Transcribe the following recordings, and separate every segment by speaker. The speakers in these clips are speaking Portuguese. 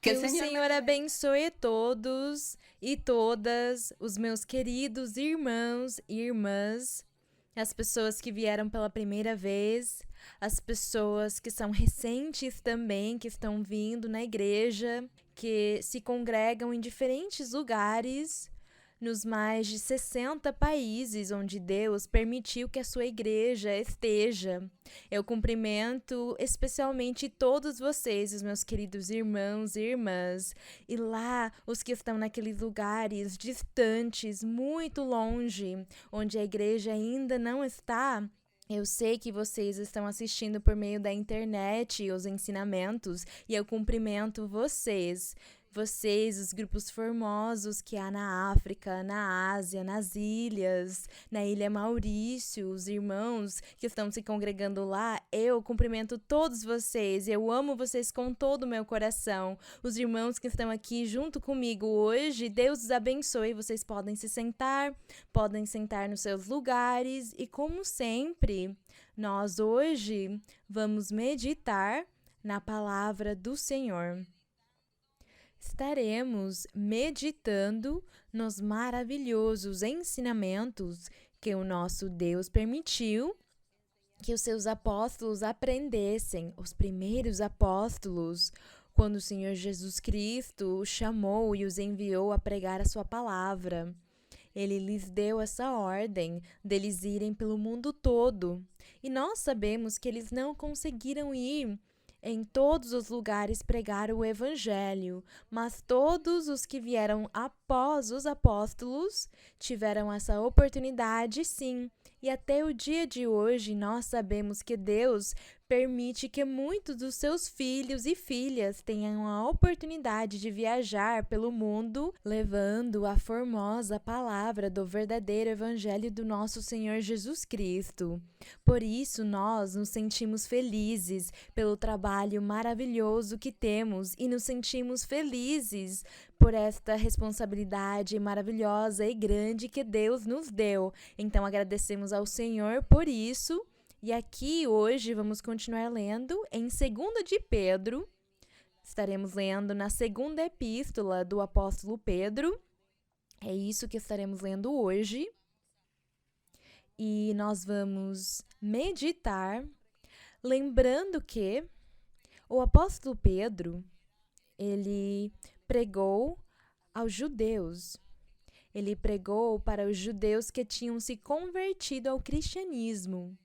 Speaker 1: Que o Senhor abençoe todos e todas os meus queridos irmãos e irmãs, as pessoas que vieram pela primeira vez, as pessoas que são recentes também, que estão vindo na igreja, que se congregam em diferentes lugares, nos mais de 60 países onde Deus permitiu que a sua igreja esteja. Eu cumprimento especialmente todos vocês, os meus queridos irmãos e irmãs, e lá os que estão naqueles lugares distantes, muito longe, onde a igreja ainda não está. Eu sei que vocês estão assistindo por meio da internet os ensinamentos e eu cumprimento vocês. Vocês, os grupos formosos que há na África, na Ásia, nas ilhas, na Ilha Maurício, os irmãos que estão se congregando lá, eu cumprimento todos vocês, eu amo vocês com todo o meu coração. Os irmãos que estão aqui junto comigo hoje, Deus os abençoe, vocês podem se sentar, podem sentar nos seus lugares e como sempre, nós hoje vamos meditar na palavra do Senhor. Estaremos meditando nos maravilhosos ensinamentos que o nosso Deus permitiu que os seus apóstolos aprendessem, os primeiros apóstolos, quando o Senhor Jesus Cristo os chamou e os enviou a pregar a sua palavra. Ele lhes deu essa ordem deles irem pelo mundo todo. E nós sabemos que eles não conseguiram ir em todos os lugares pregar o evangelho, mas todos os que vieram após os apóstolos tiveram essa oportunidade, sim. E até o dia de hoje nós sabemos que Deus permite que muitos dos seus filhos e filhas tenham a oportunidade de viajar pelo mundo, levando a formosa palavra do verdadeiro evangelho do nosso Senhor Jesus Cristo. Por isso nós nos sentimos felizes pelo trabalho maravilhoso que temos e nos sentimos felizes por esta responsabilidade maravilhosa e grande que Deus nos deu. Então agradecemos ao Senhor por isso. E aqui hoje vamos continuar lendo em 2 de Pedro. Estaremos lendo na segunda epístola do apóstolo Pedro. É isso que estaremos lendo hoje. E nós vamos meditar, lembrando que o apóstolo Pedro, ele pregou aos judeus. Ele pregou para os judeus que tinham se convertido ao cristianismo.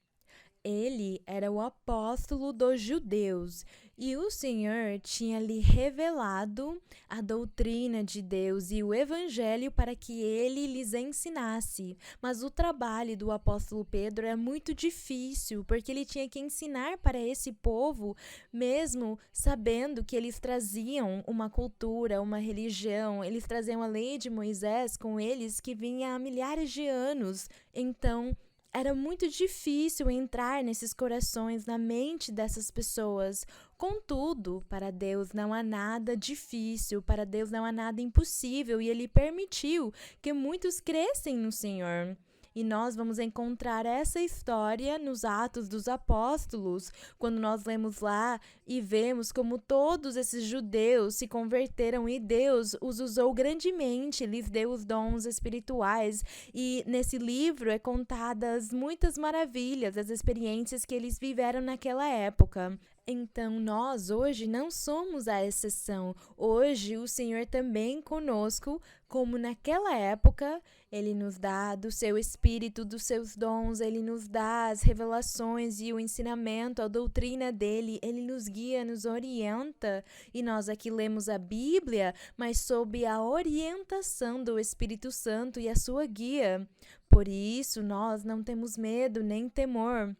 Speaker 1: Ele era o apóstolo dos judeus e o Senhor tinha lhe revelado a doutrina de Deus e o evangelho para que ele lhes ensinasse. Mas o trabalho do apóstolo Pedro era muito difícil, porque ele tinha que ensinar para esse povo, mesmo sabendo que eles traziam uma cultura, uma religião, eles traziam a lei de Moisés com eles que vinha há milhares de anos. Então, era muito difícil entrar nesses corações, na mente dessas pessoas. Contudo, para Deus não há nada difícil, para Deus não há nada impossível, e Ele permitiu que muitos crescem no Senhor. E nós vamos encontrar essa história nos Atos dos Apóstolos, quando nós lemos lá e vemos como todos esses judeus se converteram e Deus os usou grandemente, lhes deu os dons espirituais. E nesse livro é contadas muitas maravilhas, as experiências que eles viveram naquela época. Então, nós hoje não somos a exceção. Hoje, o Senhor também conosco, como naquela época, Ele nos dá do seu Espírito, dos seus dons, Ele nos dá as revelações e o ensinamento, a doutrina dEle, Ele nos guia, nos orienta. E nós aqui lemos a Bíblia, mas sob a orientação do Espírito Santo e a sua guia. Por isso, nós não temos medo nem temor,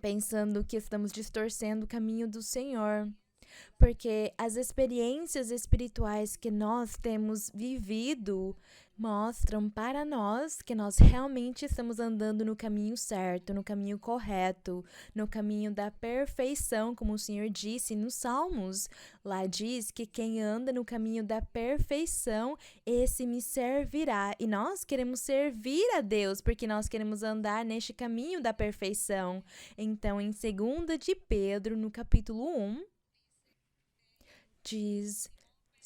Speaker 1: pensando que estamos distorcendo o caminho do Senhor. Porque as experiências espirituais que nós temos vivido mostram para nós que nós realmente estamos andando no caminho certo, no caminho correto, no caminho da perfeição, como o Senhor disse nos Salmos. Lá diz que quem anda no caminho da perfeição, esse me servirá. E nós queremos servir a Deus, porque nós queremos andar neste caminho da perfeição. Então, em 2 de Pedro, no capítulo 1, diz: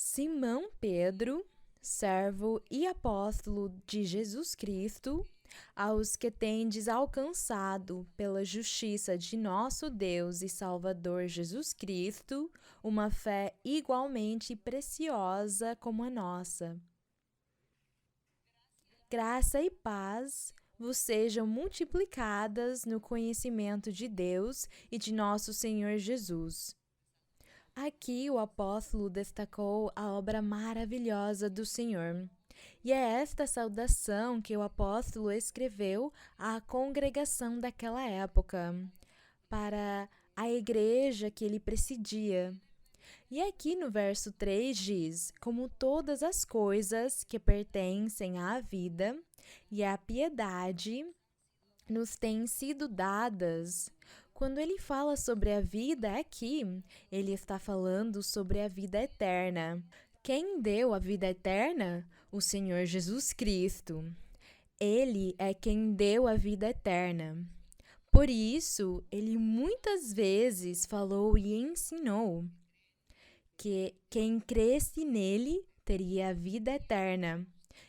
Speaker 1: Simão Pedro, servo e apóstolo de Jesus Cristo, aos que tendes alcançado, pela justiça de nosso Deus e Salvador Jesus Cristo, uma fé igualmente preciosa como a nossa. Graça e paz vos sejam multiplicadas no conhecimento de Deus e de nosso Senhor Jesus. Aqui o apóstolo destacou a obra maravilhosa do Senhor. E é esta saudação que o apóstolo escreveu à congregação daquela época, para a igreja que ele presidia. E aqui no verso 3 diz: como todas as coisas que pertencem à vida e à piedade nos têm sido dadas. Quando ele fala sobre a vida aqui, ele está falando sobre a vida eterna. Quem deu a vida eterna? O Senhor Jesus Cristo. Ele é quem deu a vida eterna. Por isso, ele muitas vezes falou e ensinou que quem cresce nele teria a vida eterna.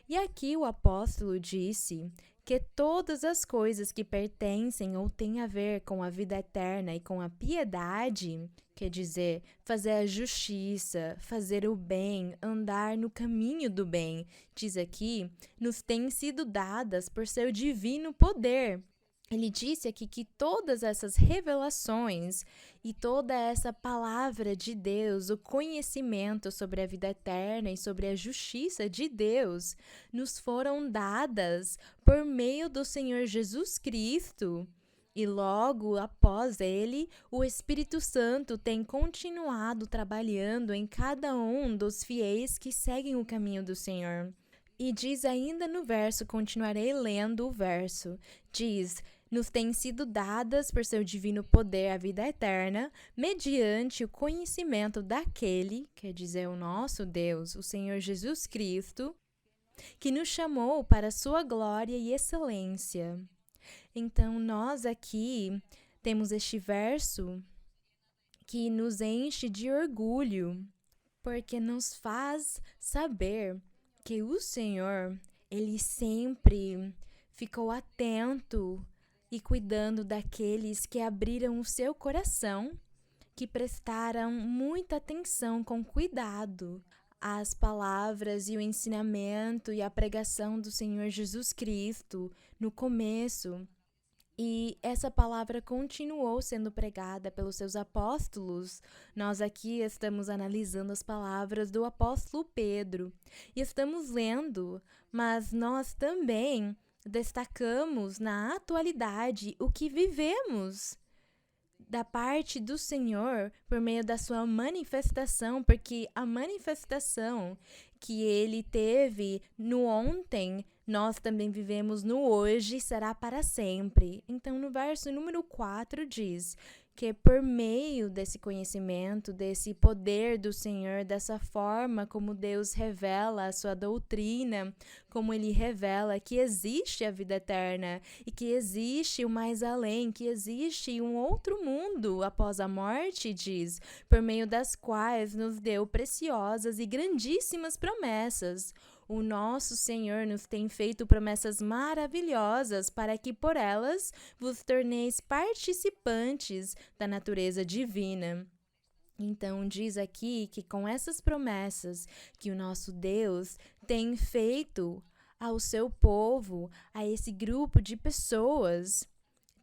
Speaker 1: E aqui o apóstolo disse que todas as coisas que pertencem ou têm a ver com a vida eterna e com a piedade, quer dizer, fazer a justiça, fazer o bem, andar no caminho do bem, diz aqui, nos têm sido dadas por seu divino poder. Ele disse aqui que todas essas revelações e toda essa palavra de Deus, o conhecimento sobre a vida eterna e sobre a justiça de Deus, nos foram dadas por meio do Senhor Jesus Cristo. E logo após ele, o Espírito Santo tem continuado trabalhando em cada um dos fiéis que seguem o caminho do Senhor. E diz ainda no verso, continuarei lendo o verso, diz: nos têm sido dadas por seu divino poder a vida eterna, mediante o conhecimento daquele, quer dizer, o nosso Deus, o Senhor Jesus Cristo, que nos chamou para sua glória e excelência. Então, nós aqui temos este verso que nos enche de orgulho, porque nos faz saber que o Senhor, ele sempre ficou atento e cuidando daqueles que abriram o seu coração, que prestaram muita atenção com cuidado às palavras e o ensinamento e a pregação do Senhor Jesus Cristo no começo. E essa palavra continuou sendo pregada pelos seus apóstolos. Nós aqui estamos analisando as palavras do apóstolo Pedro e estamos lendo, mas nós também destacamos na atualidade o que vivemos da parte do Senhor por meio da sua manifestação, porque a manifestação que ele teve no ontem, nós também vivemos no hoje, será para sempre. Então, no verso número 4 diz que por meio desse conhecimento, desse poder do Senhor, dessa forma como Deus revela a sua doutrina, como ele revela que existe a vida eterna e que existe o mais além, que existe um outro mundo após a morte, diz, por meio das quais nos deu preciosas e grandíssimas promessas. O nosso Senhor nos tem feito promessas maravilhosas para que por elas vos torneis participantes da natureza divina. Então, diz aqui que com essas promessas que o nosso Deus tem feito ao seu povo, a esse grupo de pessoas,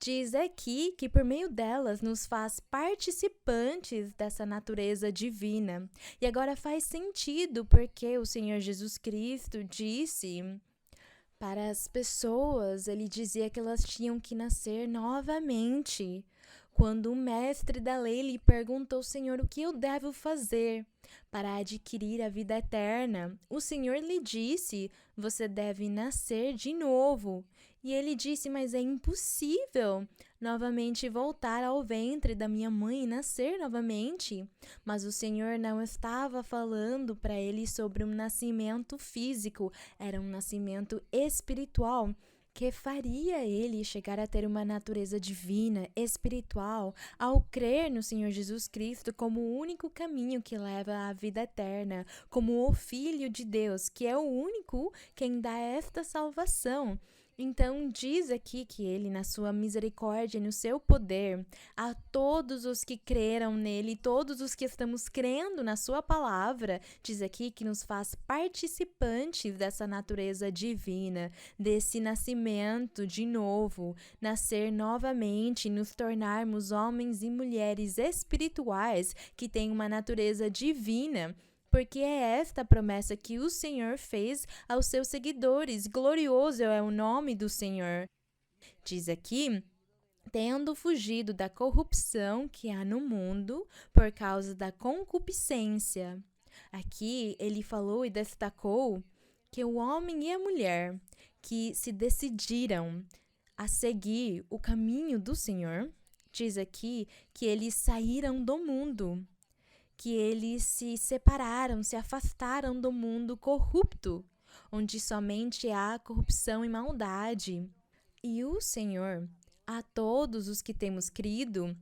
Speaker 1: diz aqui que por meio delas nos faz participantes dessa natureza divina. E agora faz sentido porque o Senhor Jesus Cristo disse para as pessoas, ele dizia que elas tinham que nascer novamente. Quando o mestre da lei lhe perguntou, Senhor, o que eu devo fazer para adquirir a vida eterna? O Senhor lhe disse, você deve nascer de novo. E ele disse, mas é impossível novamente voltar ao ventre da minha mãe e nascer novamente. Mas o Senhor não estava falando para ele sobre um nascimento físico, era um nascimento espiritual, que faria ele chegar a ter uma natureza divina, espiritual, ao crer no Senhor Jesus Cristo como o único caminho que leva à vida eterna, como o Filho de Deus, que é o único quem dá esta salvação. Então, diz aqui que ele, na sua misericórdia e no seu poder, a todos os que creram nele, todos os que estamos crendo na sua palavra, diz aqui que nos faz participantes dessa natureza divina, desse nascimento de novo, nascer novamente, nos tornarmos homens e mulheres espirituais que têm uma natureza divina. Porque é esta a promessa que o Senhor fez aos seus seguidores. Glorioso é o nome do Senhor. Diz aqui, tendo fugido da corrupção que há no mundo por causa da concupiscência. Aqui ele falou e destacou que o homem e a mulher que se decidiram a seguir o caminho do Senhor, diz aqui que eles saíram do mundo, que eles se separaram, se afastaram do mundo corrupto, onde somente há corrupção e maldade. E o Senhor, a todos os que temos crido,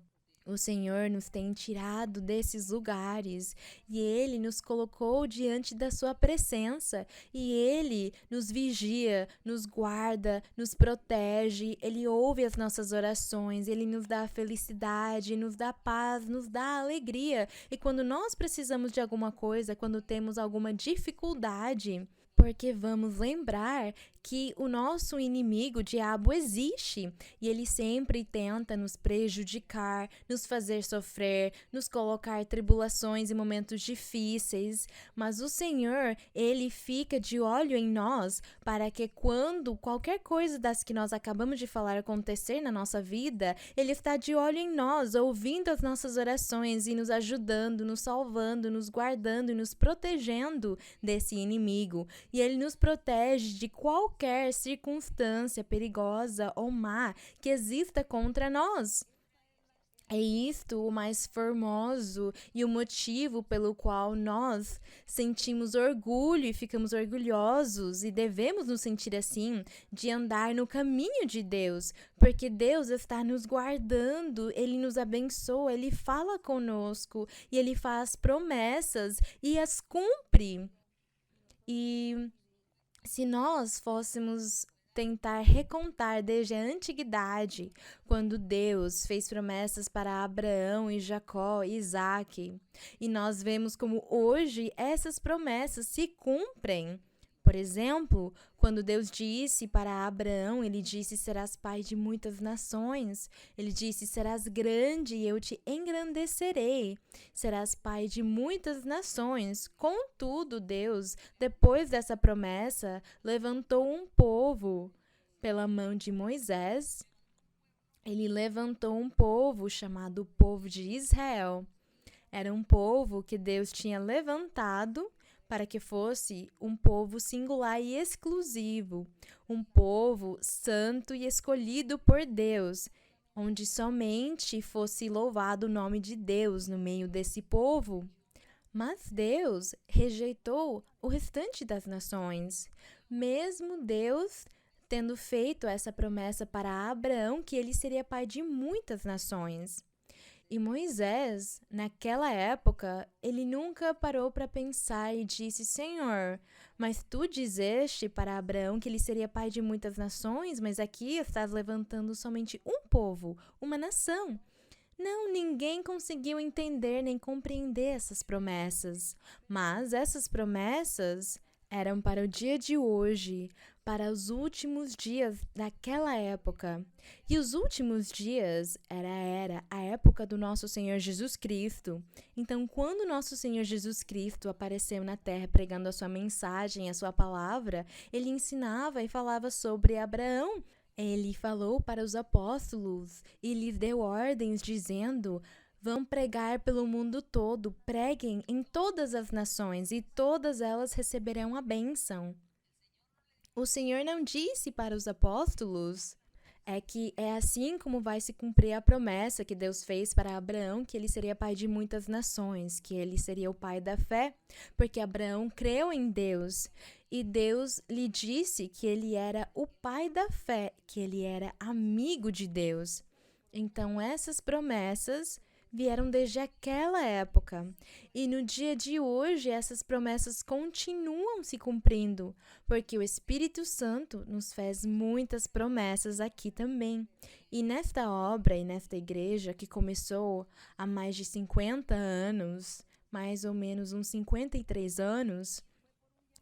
Speaker 1: o Senhor nos tem tirado desses lugares e Ele nos colocou diante da sua presença e Ele nos vigia, nos guarda, nos protege, Ele ouve as nossas orações, Ele nos dá felicidade, nos dá paz, nos dá alegria. E quando nós precisamos de alguma coisa, quando temos alguma dificuldade, porque vamos lembrar que o nosso inimigo, o diabo, existe e ele sempre tenta nos prejudicar, nos fazer sofrer, nos colocar tribulações e momentos difíceis. Mas o Senhor, ele fica de olho em nós para que quando qualquer coisa das que nós acabamos de falar acontecer na nossa vida, ele está de olho em nós, ouvindo as nossas orações e nos ajudando, nos salvando, nos guardando e nos protegendo desse inimigo. E ele nos protege de qualquer circunstância perigosa ou má que exista contra nós. É isto o mais formoso e o motivo pelo qual nós sentimos orgulho e ficamos orgulhosos e devemos nos sentir assim, de andar no caminho de Deus, porque Deus está nos guardando, Ele nos abençoa, Ele fala conosco e Ele faz promessas e as cumpre. E se nós fôssemos tentar recontar desde a antiguidade, quando Deus fez promessas para Abraão e Jacó e Isaque, e nós vemos como hoje essas promessas se cumprem. Por exemplo, quando Deus disse para Abraão, ele disse, serás pai de muitas nações. Ele disse, serás grande e eu te engrandecerei. Serás pai de muitas nações. Contudo, Deus, depois dessa promessa, levantou um povo pela mão de Moisés. Ele levantou um povo chamado povo de Israel. Era um povo que Deus tinha levantado para que fosse um povo singular e exclusivo, um povo santo e escolhido por Deus, onde somente fosse louvado o nome de Deus no meio desse povo. Mas Deus rejeitou o restante das nações, mesmo Deus tendo feito essa promessa para Abraão que ele seria pai de muitas nações. E Moisés, naquela época, ele nunca parou para pensar e disse, Senhor, mas tu dizeste para Abraão que ele seria pai de muitas nações, mas aqui estás levantando somente um povo, uma nação. Não, ninguém conseguiu entender nem compreender essas promessas, mas essas promessas eram para o dia de hoje, para os últimos dias daquela época. E os últimos dias era a época do nosso Senhor Jesus Cristo. Então, quando nosso Senhor Jesus Cristo apareceu na terra pregando a sua mensagem, a sua palavra, ele ensinava e falava sobre Abraão. Ele falou para os apóstolos e lhes deu ordens dizendo, vão pregar pelo mundo todo, preguem em todas as nações e todas elas receberão a bênção. O Senhor não disse para os apóstolos que é assim como vai se cumprir a promessa que Deus fez para Abraão, que ele seria pai de muitas nações, que ele seria o pai da fé, porque Abraão creu em Deus. E Deus lhe disse que ele era o pai da fé, que ele era amigo de Deus. Então, essas promessas vieram desde aquela época. E no dia de hoje, essas promessas continuam se cumprindo, porque o Espírito Santo nos fez muitas promessas aqui também. E nesta obra e nesta igreja, que começou há mais de 50 anos, mais ou menos uns 53 anos,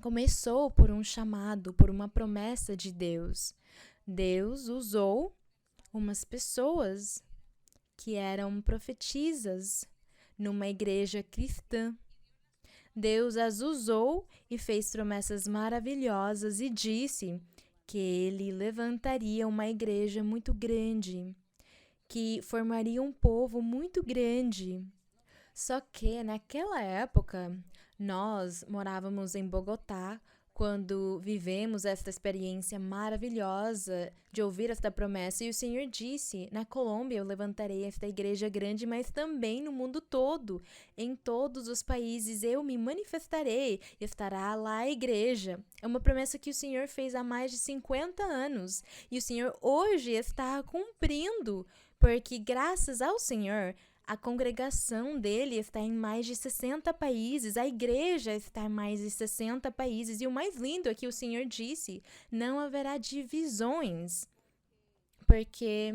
Speaker 1: começou por um chamado, por uma promessa de Deus. Deus usou umas pessoas que eram profetisas numa igreja cristã. Deus as usou e fez promessas maravilhosas e disse que ele levantaria uma igreja muito grande, que formaria um povo muito grande. Só que naquela época, nós morávamos em Bogotá, quando vivemos esta experiência maravilhosa de ouvir esta promessa, e o Senhor disse: na Colômbia eu levantarei esta igreja grande, mas também no mundo todo, em todos os países eu me manifestarei, e estará lá a igreja. É uma promessa que o Senhor fez há mais de 50 anos, e o Senhor hoje está cumprindo, porque graças ao Senhor, a congregação dele está em mais de 60 países, a igreja está em mais de 60 países. E o mais lindo é que o Senhor disse: não haverá divisões, porque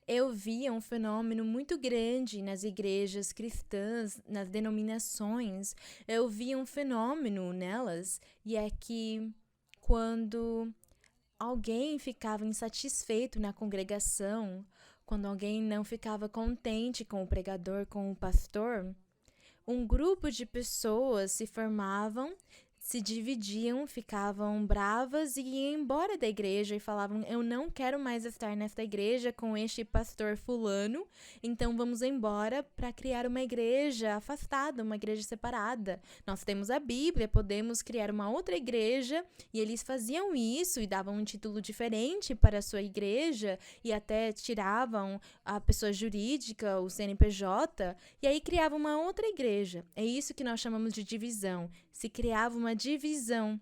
Speaker 1: eu via um fenômeno muito grande nas igrejas cristãs, nas denominações. Eu via um fenômeno nelas, e é que quando alguém ficava insatisfeito na congregação, quando alguém não ficava contente com o pregador, com o pastor, um grupo de pessoas se formavam, se dividiam, ficavam bravas e iam embora da igreja e falavam: eu não quero mais estar nesta igreja com este pastor fulano, então vamos embora para criar uma igreja afastada, uma igreja separada. Nós temos a Bíblia, podemos criar uma outra igreja. E eles faziam isso e davam um título diferente para a sua igreja e até tiravam a pessoa jurídica, o CNPJ, e aí criavam uma outra igreja. É isso que nós chamamos de divisão. Se criava uma divisão.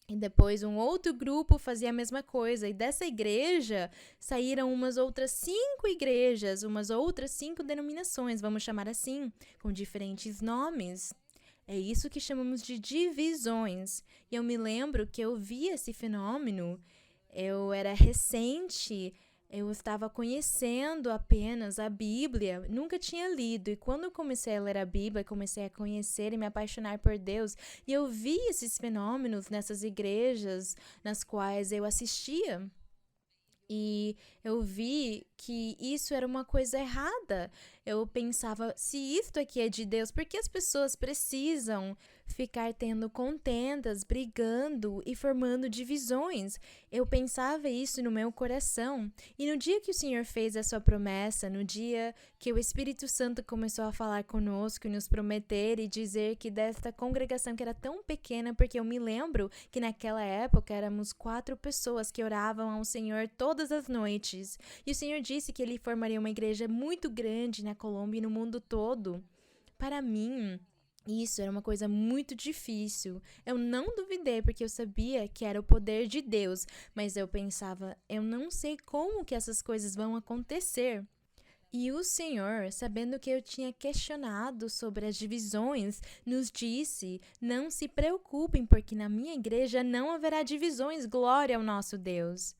Speaker 1: E depois um outro grupo fazia a mesma coisa. E dessa igreja saíram umas outras 5 igrejas, umas outras 5 denominações, vamos chamar assim, com diferentes nomes. É isso que chamamos de divisões. E eu me lembro que eu vi esse fenômeno, eu era recente, eu estava conhecendo apenas a Bíblia, nunca tinha lido. E quando eu comecei a ler a Bíblia, comecei a conhecer e me apaixonar por Deus, e eu vi esses fenômenos nessas igrejas nas quais eu assistia. E eu vi que isso era uma coisa errada. Eu pensava: se isto aqui é de Deus, por que as pessoas precisam ficar tendo contendas, brigando e formando divisões? Eu pensava isso no meu coração. E no dia que o Senhor fez a sua promessa, no dia que o Espírito Santo começou a falar conosco e nos prometer e dizer que desta congregação que era tão pequena, porque eu me lembro que naquela época éramos 4 pessoas que oravam ao Senhor todas as noites. E o Senhor disse que ele formaria uma igreja muito grande na Colômbia e no mundo todo. Para mim, isso era uma coisa muito difícil. Eu não duvidei, porque eu sabia que era o poder de Deus, mas eu pensava: eu não sei como que essas coisas vão acontecer. E o Senhor, sabendo que eu tinha questionado sobre as divisões, nos disse: não se preocupem, porque na minha igreja não haverá divisões. Glória ao nosso Deus.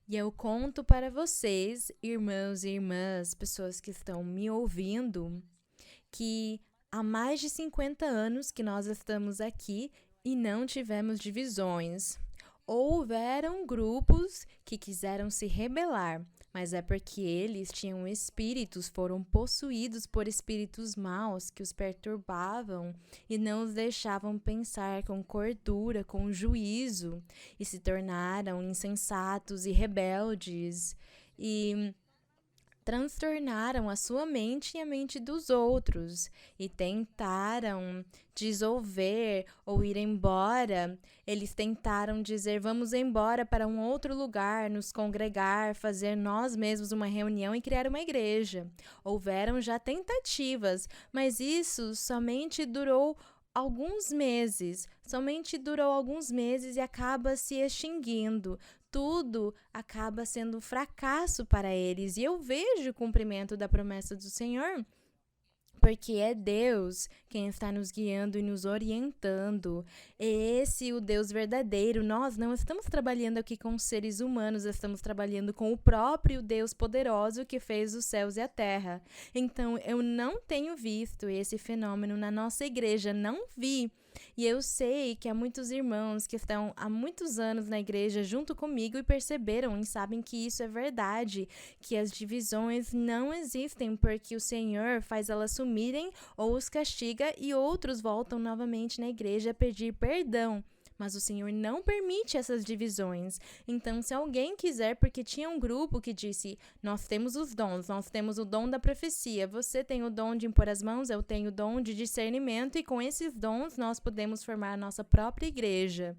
Speaker 1: E eu conto para vocês, irmãos e irmãs, pessoas que estão me ouvindo, que há mais de 50 anos que nós estamos aqui e não tivemos divisões. Houveram grupos que quiseram se rebelar, mas é porque eles tinham espíritos, foram possuídos por espíritos maus que os perturbavam e não os deixavam pensar com cordura, com juízo, e se tornaram insensatos e rebeldes e transtornaram a sua mente e a mente dos outros e tentaram dissolver ou ir embora. Eles tentaram dizer: vamos embora para um outro lugar, nos congregar, fazer nós mesmos uma reunião e criar uma igreja. Houveram já tentativas, mas isso somente durou alguns meses, somente durou alguns meses e acaba se extinguindo. Tudo acaba sendo um fracasso para eles. E eu vejo o cumprimento da promessa do Senhor, porque é Deus quem está nos guiando e nos orientando. É esse o Deus verdadeiro. Nós não estamos trabalhando aqui com seres humanos, estamos trabalhando com o próprio Deus poderoso que fez os céus e a terra. Então, eu não tenho visto esse fenômeno na nossa igreja, não vi. E eu sei que há muitos irmãos que estão há muitos anos na igreja junto comigo e perceberam e sabem que isso é verdade, que as divisões não existem porque o Senhor faz elas sumirem ou os castiga e outros voltam novamente na igreja a pedir perdão. Mas o Senhor não permite essas divisões. Então, se alguém quiser, porque tinha um grupo que disse, nós temos os dons, nós temos o dom da profecia, você tem o dom de impor as mãos, eu tenho o dom de discernimento, e com esses dons nós podemos formar a nossa própria igreja.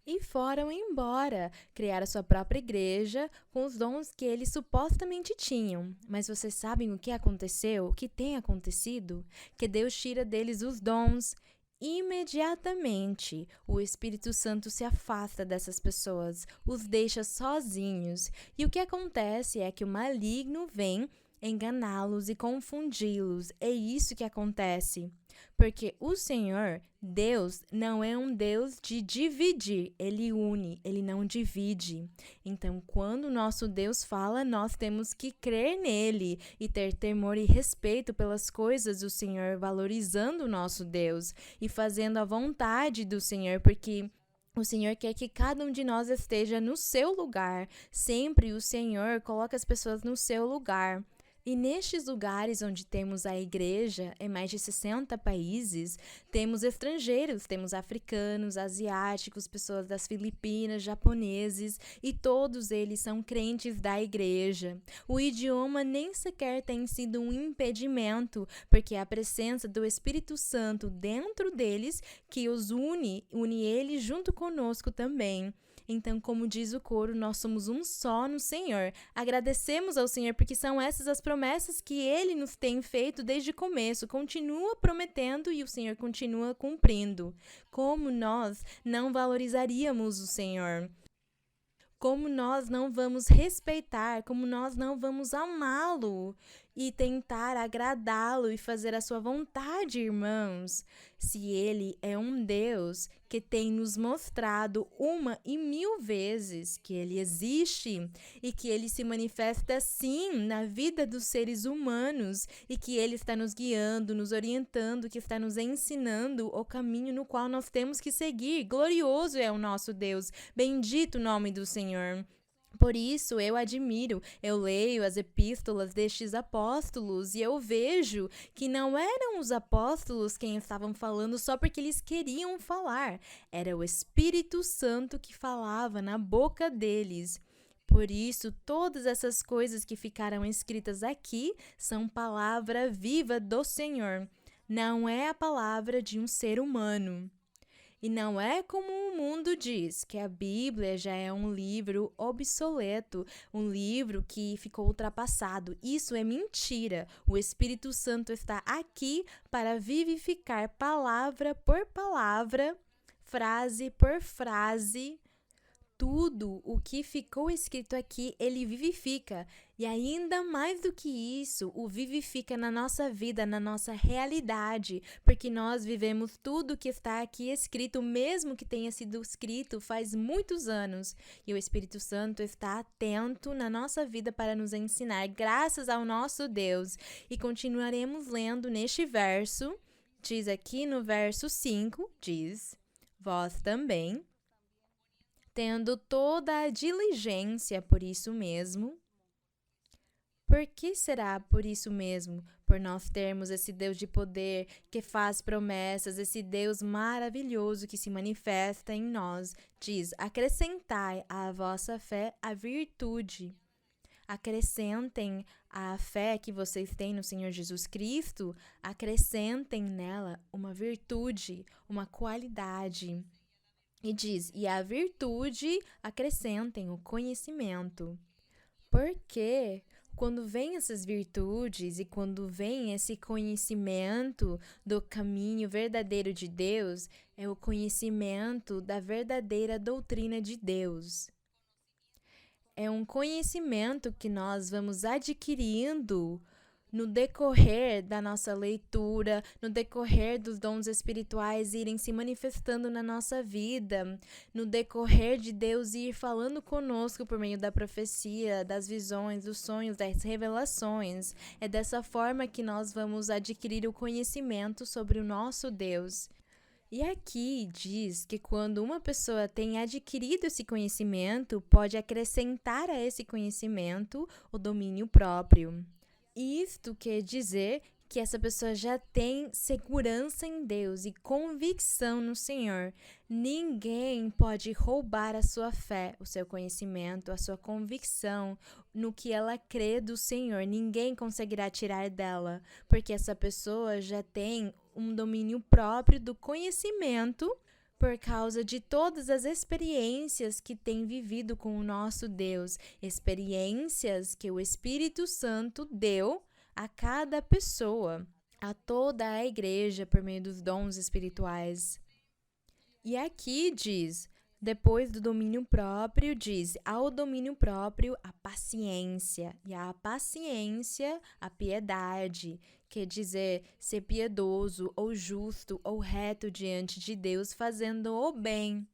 Speaker 1: E foram embora, criar a sua própria igreja com os dons que eles supostamente tinham. Mas vocês sabem o que aconteceu? O que tem acontecido? Que Deus tira deles os dons. Imediatamente, o Espírito Santo se afasta dessas pessoas, os deixa sozinhos. E o que acontece é que o maligno vem enganá-los e confundi-los. É isso que acontece. Porque o Senhor, Deus, não é um Deus de dividir, ele une, ele não divide. Então, quando o nosso Deus fala, nós temos que crer nele e ter temor e respeito pelas coisas do Senhor, valorizando o nosso Deus e fazendo a vontade do Senhor, porque o Senhor quer que cada um de nós esteja no seu lugar. Sempre o Senhor coloca as pessoas no seu lugar. E nestes lugares onde temos a igreja, em mais de 60 países, temos estrangeiros, temos africanos, asiáticos, pessoas das Filipinas, japoneses, e todos eles são crentes da igreja. O idioma nem sequer tem sido um impedimento, porque é a presença do Espírito Santo dentro deles que os une eles junto conosco também. Então, como diz o coro, nós somos um só no Senhor. Agradecemos ao Senhor porque são essas as promessas que Ele nos tem feito desde o começo. Continua prometendo e o Senhor continua cumprindo. Como nós não valorizaríamos o Senhor? Como nós não vamos respeitar, como nós não vamos amá-lo e tentar agradá-lo e fazer a sua vontade, irmãos? Se ele é um Deus que tem nos mostrado 1.000 vezes que ele existe e que ele se manifesta sim na vida dos seres humanos e que ele está nos guiando, nos orientando, que está nos ensinando o caminho no qual nós temos que seguir. Glorioso é o nosso Deus, bendito o nome do Senhor. Por isso, eu admiro, eu leio as epístolas destes apóstolos e eu vejo que não eram os apóstolos quem estavam falando só porque eles queriam falar. Era o Espírito Santo que falava na boca deles. Por isso, todas essas coisas que ficaram escritas aqui são palavra viva do Senhor. Não é a palavra de um ser humano. E não é como o mundo diz, que a Bíblia já é um livro obsoleto, um livro que ficou ultrapassado. Isso é mentira. O Espírito Santo está aqui para vivificar palavra por palavra, frase por frase. Tudo o que ficou escrito aqui, ele vivifica. E ainda mais do que isso, o vivifica na nossa vida, na nossa realidade, porque nós vivemos tudo o que está aqui escrito, mesmo que tenha sido escrito faz muitos anos. E o Espírito Santo está atento na nossa vida para nos ensinar, graças ao nosso Deus. E continuaremos lendo neste verso, diz aqui no verso 5, diz: vós também, tendo toda a diligência por isso mesmo. Por que será por isso mesmo? Por nós termos esse Deus de poder que faz promessas, esse Deus maravilhoso que se manifesta em nós. Diz: acrescentai à vossa fé a virtude. Acrescentem à fé que vocês têm no Senhor Jesus Cristo, acrescentem nela uma virtude, uma qualidade. E diz: e a virtude acrescentem o conhecimento. Por quê? Quando vem essas virtudes e quando vem esse conhecimento do caminho verdadeiro de Deus, é o conhecimento da verdadeira doutrina de Deus. É um conhecimento que nós vamos adquirindo no decorrer da nossa leitura, no decorrer dos dons espirituais irem se manifestando na nossa vida, no decorrer de Deus ir falando conosco por meio da profecia, das visões, dos sonhos, das revelações. É dessa forma que nós vamos adquirir o conhecimento sobre o nosso Deus. E aqui diz que quando uma pessoa tem adquirido esse conhecimento, pode acrescentar a esse conhecimento o domínio próprio. Isto quer dizer que essa pessoa já tem segurança em Deus e convicção no Senhor. Ninguém pode roubar a sua fé, o seu conhecimento, a sua convicção no que ela crê do Senhor. Ninguém conseguirá tirar dela, porque essa pessoa já tem um domínio próprio do conhecimento por causa de todas as experiências que tem vivido com o nosso Deus, experiências que o Espírito Santo deu a cada pessoa, a toda a igreja por meio dos dons espirituais. E aqui diz, depois do domínio próprio, diz, ao domínio próprio, a paciência, e a paciência, a piedade, quer dizer, ser piedoso, ou justo, ou reto diante de Deus, fazendo o bem.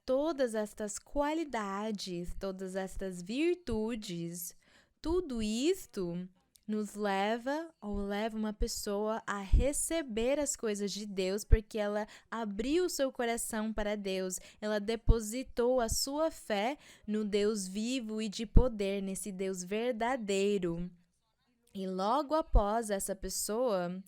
Speaker 1: Todas estas qualidades, todas estas virtudes, tudo isto nos leva ou leva uma pessoa a receber as coisas de Deus, porque ela abriu o seu coração para Deus, ela depositou a sua fé no Deus vivo e de poder, nesse Deus verdadeiro. E logo após essa pessoa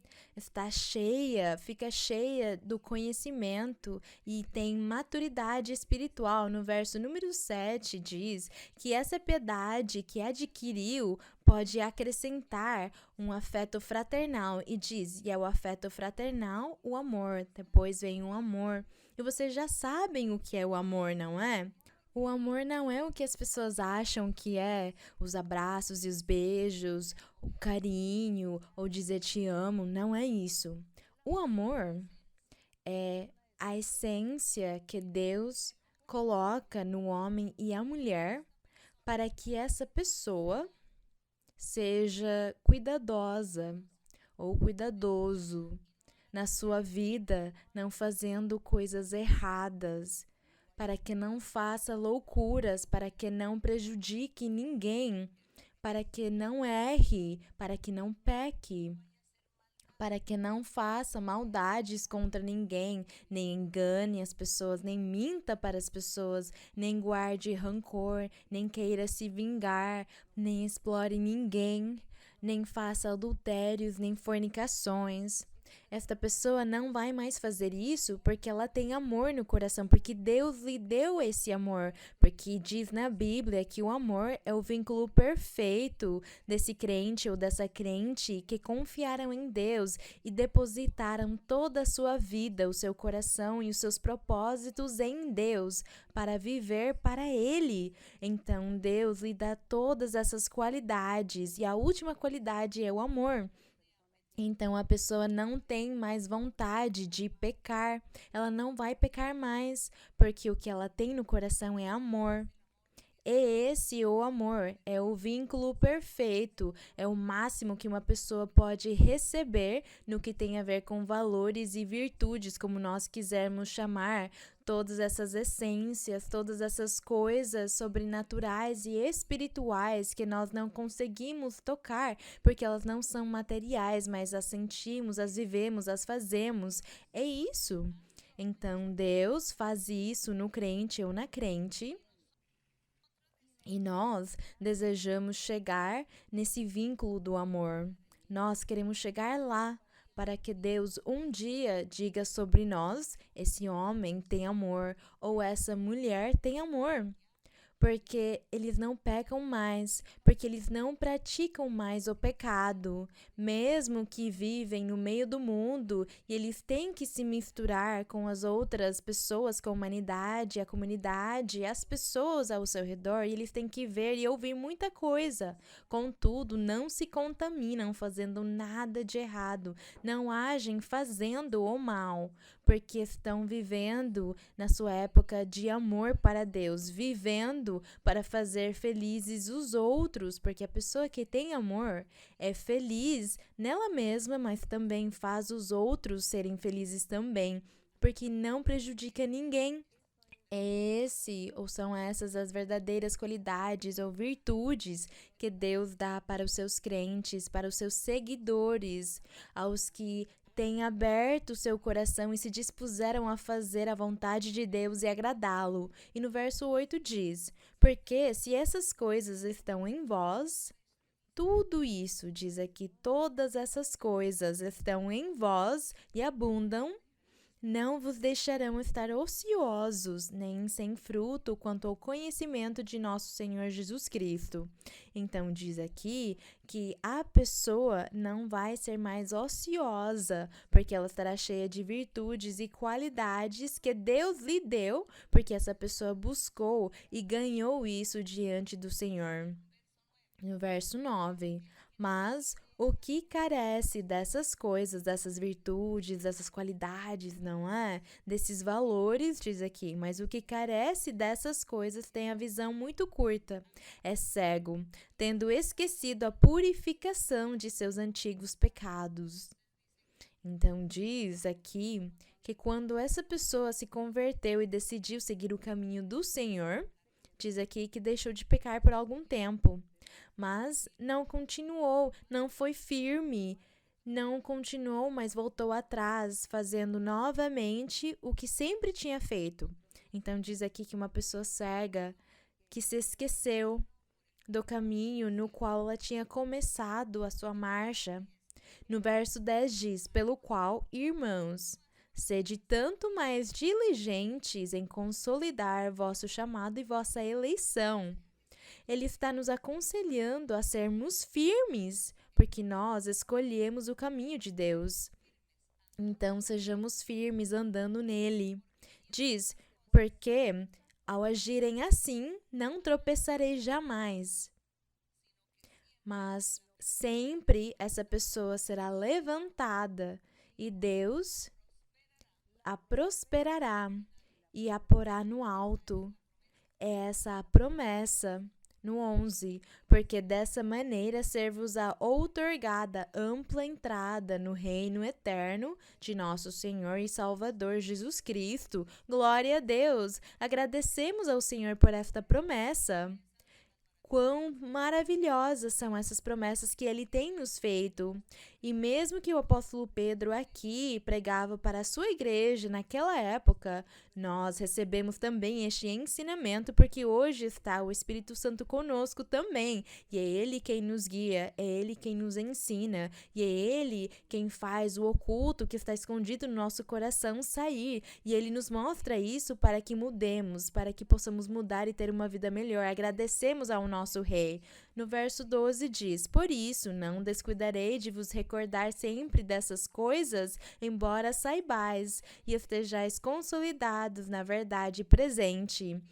Speaker 1: fica cheia do conhecimento e tem maturidade espiritual. No verso número 7 diz que essa piedade que adquiriu pode acrescentar um afeto fraternal. E diz, e é o afeto fraternal, o amor. Depois vem o amor. E vocês já sabem o que é o amor, não é? O amor não é o que as pessoas acham que é os abraços e os beijos, o carinho ou dizer te amo. Não é isso. O amor é a essência que Deus coloca no homem e a mulher para que essa pessoa seja cuidadosa ou cuidadoso na sua vida, não fazendo coisas erradas, para que não faça loucuras, para que não prejudique ninguém, para que não erre, para que não peque, para que não faça maldades contra ninguém, nem engane as pessoas, nem minta para as pessoas, nem guarde rancor, nem queira se vingar, nem explore ninguém, nem faça adultérios, nem fornicações. Esta pessoa não vai mais fazer isso porque ela tem amor no coração, porque Deus lhe deu esse amor, porque diz na Bíblia que o amor é o vínculo perfeito desse crente ou dessa crente que confiaram em Deus e depositaram toda a sua vida, o seu coração e os seus propósitos em Deus para viver para Ele. Então Deus lhe dá todas essas qualidades e a última qualidade é o amor. Então a pessoa não tem mais vontade de pecar, ela não vai pecar mais, porque o que ela tem no coração é amor. E esse, o amor, é o vínculo perfeito, é o máximo que uma pessoa pode receber no que tem a ver com valores e virtudes, como nós quisermos chamar todas essas essências, todas essas coisas sobrenaturais e espirituais que nós não conseguimos tocar, porque elas não são materiais, mas as sentimos, as vivemos, as fazemos. É isso. Então, Deus faz isso no crente ou na crente. E nós desejamos chegar nesse vínculo do amor. Nós queremos chegar lá para que Deus um dia diga sobre nós, esse homem tem amor ou essa mulher tem amor. porque eles não pecam mais, porque eles não praticam mais o pecado, mesmo que vivem no meio do mundo e eles têm que se misturar com as outras pessoas, com a humanidade, a comunidade, as pessoas ao seu redor, e eles têm que ver e ouvir muita coisa. Contudo, não se contaminam fazendo nada de errado, não agem fazendo o mal, porque estão vivendo na sua época de amor para Deus, vivendo para fazer felizes os outros, porque a pessoa que tem amor é feliz nela mesma, mas também faz os outros serem felizes também, porque não prejudica ninguém. Ou são essas as verdadeiras qualidades ou virtudes que Deus dá para os seus crentes, para os seus seguidores, aos que têm aberto seu coração e se dispuseram a fazer a vontade de Deus e agradá-lo. E no verso 8 diz: porque se essas coisas estão em vós, tudo isso, diz aqui, todas essas coisas estão em vós e abundam, não vos deixarão estar ociosos, nem sem fruto quanto ao conhecimento de nosso Senhor Jesus Cristo. Então, diz aqui que a pessoa não vai ser mais ociosa, porque ela estará cheia de virtudes e qualidades que Deus lhe deu, porque essa pessoa buscou e ganhou isso diante do Senhor. No verso 9, mas o que carece dessas coisas, dessas virtudes, dessas qualidades, não é? Desses valores, diz aqui, mas o que carece dessas coisas tem a visão muito curta, é cego, tendo esquecido a purificação de seus antigos pecados. Então diz aqui que quando essa pessoa se converteu e decidiu seguir o caminho do Senhor, diz aqui que deixou de pecar por algum tempo, mas não continuou, não foi firme, não continuou, mas voltou atrás, fazendo novamente o que sempre tinha feito. Então diz aqui que uma pessoa cega que se esqueceu do caminho no qual ela tinha começado a sua marcha. No verso 10 diz: pelo qual, irmãos, sede tanto mais diligentes em consolidar vosso chamado e vossa eleição. Ele está nos aconselhando a sermos firmes, porque nós escolhemos o caminho de Deus. Então, sejamos firmes andando nele. Diz, porque ao agirem assim, não tropeçareis jamais. Mas sempre essa pessoa será levantada e Deus a prosperará e a porá no alto. É essa a promessa. No 11, porque dessa maneira ser-vos-á outorgada ampla entrada no reino eterno de nosso Senhor e Salvador Jesus Cristo. Glória a Deus! Agradecemos ao Senhor por esta promessa. Quão maravilhosas são essas promessas que Ele tem nos feito. E mesmo que o apóstolo Pedro aqui pregava para a sua igreja naquela época, nós recebemos também este ensinamento porque hoje está o Espírito Santo conosco também. E é Ele quem nos guia, é Ele quem nos ensina, e é Ele quem faz o oculto que está escondido no nosso coração sair. E Ele nos mostra isso para que mudemos, para que possamos mudar e ter uma vida melhor. Agradecemos ao nosso Rei. No verso 12 diz: por isso não descuidarei de vos recordar sempre dessas coisas, embora saibais e estejais consolidados na verdade presente.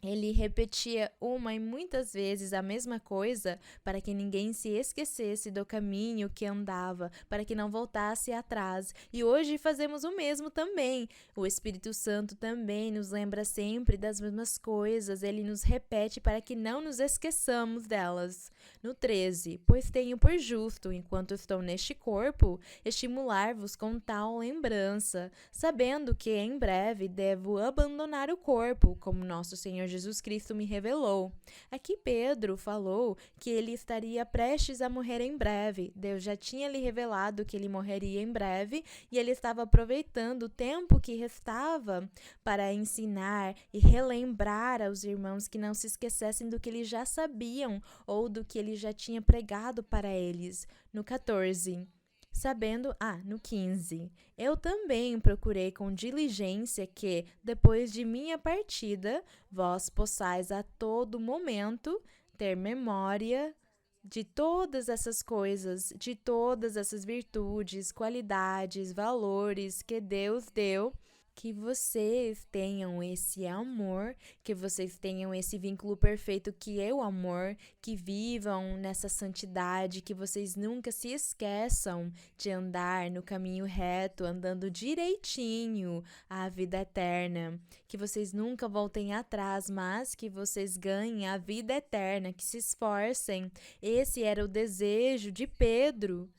Speaker 1: Ele repetia uma e muitas vezes a mesma coisa para que ninguém se esquecesse do caminho que andava, para que não voltasse atrás. E hoje fazemos o mesmo também. O Espírito Santo também nos lembra sempre das mesmas coisas. Ele nos repete para que não nos esqueçamos delas. No 13, pois tenho por justo, enquanto estou neste corpo, estimular-vos com tal lembrança, sabendo que em breve devo abandonar o corpo, como nosso Senhor Jesus Cristo me revelou. Aqui Pedro falou que ele estaria prestes a morrer em breve. Deus já tinha lhe revelado que ele morreria em breve e ele estava aproveitando o tempo que restava para ensinar e relembrar aos irmãos que não se esquecessem do que eles já sabiam ou do que ele já tinha pregado para eles. No 14, Sabendo, no 15, eu também procurei com diligência que, depois de minha partida, vós possais a todo momento ter memória de todas essas coisas, de todas essas virtudes, qualidades, valores que Deus deu, que vocês tenham esse amor, que vocês tenham esse vínculo perfeito que é o amor, que vivam nessa santidade, que vocês nunca se esqueçam de andar no caminho reto, andando direitinho à vida eterna, que vocês nunca voltem atrás, mas que vocês ganhem a vida eterna, que se esforcem. Esse era o desejo de Pedro.